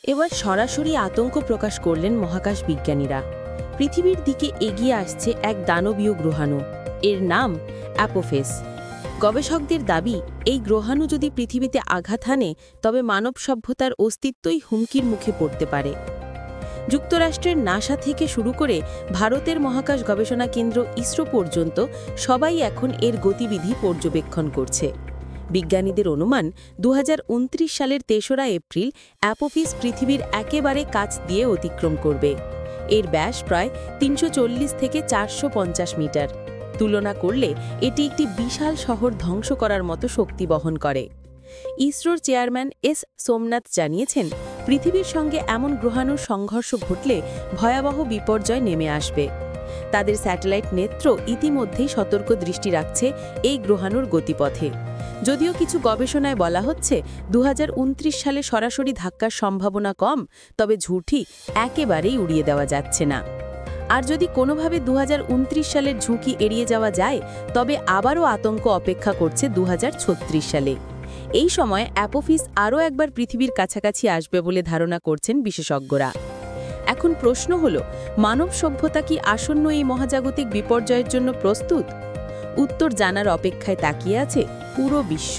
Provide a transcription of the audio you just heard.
এবার সরাসরি আতঙ্ক প্রকাশ করলেন মহাকাশ বিজ্ঞানীরা। পৃথিবীর দিকে এগিয়ে আসছে এক দানবীয় গ্রহাণু। এর নাম অ্যাপোফেস। গবেষকদের দাবি, এই গ্রহাণু যদি পৃথিবীতে আঘাত হানে তবে মানব সভ্যতার অস্তিত্বই হুমকির মুখে পড়তে পারে। যুক্তরাষ্ট্রের নাসা থেকে শুরু করে ভারতের মহাকাশ গবেষণা কেন্দ্র ইসরো পর্যন্ত সবাই এখন এর গতিবিধি পর্যবেক্ষণ করছে। বিজ্ঞানীদের অনুমান 2029 সালের 3রা এপ্রিল অ্যাপোফিস পৃথিবীর একেবারে কাছ দিয়ে অতিক্রম করবে। এর ব্যাস প্রায় 340 থেকে 450 মিটার। তুলনা করলে এটি একটি বিশাল শহর ধ্বংস করার মতো শক্তি বহন করে। ইসরোর চেয়ারম্যান এস সোমনাথ জানিয়েছেন, পৃথিবীর সঙ্গে এমন গ্রহাণুর সংঘর্ষ ঘটলে ভয়াবহ বিপর্যয় নেমে আসবে। তাদের স্যাটেলাইট নেত্র ইতিমধ্যেই সতর্ক দৃষ্টি রাখছে এই গ্রহাণুর গতিপথে। যদিও কিছু গবেষণায় বলা হচ্ছে 2029 সালে সরাসরি ধাক্কার সম্ভাবনা কম, তবে ঝুঁকি একেবারেই উড়িয়ে দেওয়া যাচ্ছে না। আর যদি কোনোভাবে 2029 সালের ঝুঁকি এড়িয়ে যাওয়া যায়, তবে আবারও আতঙ্ক অপেক্ষা করছে 2036 সালে। এই সময় অ্যাপোফিস আরও একবার পৃথিবীর কাছাকাছি আসবে বলে ধারণা করছেন বিশেষজ্ঞরা। এখন প্রশ্ন হল, মানব সভ্যতা কি আসন্ন এই মহাজাগতিক বিপর্যয়ের জন্য প্রস্তুত? উত্তর জানার অপেক্ষায় তাকিয়ে আছে পুরো বিশ্ব।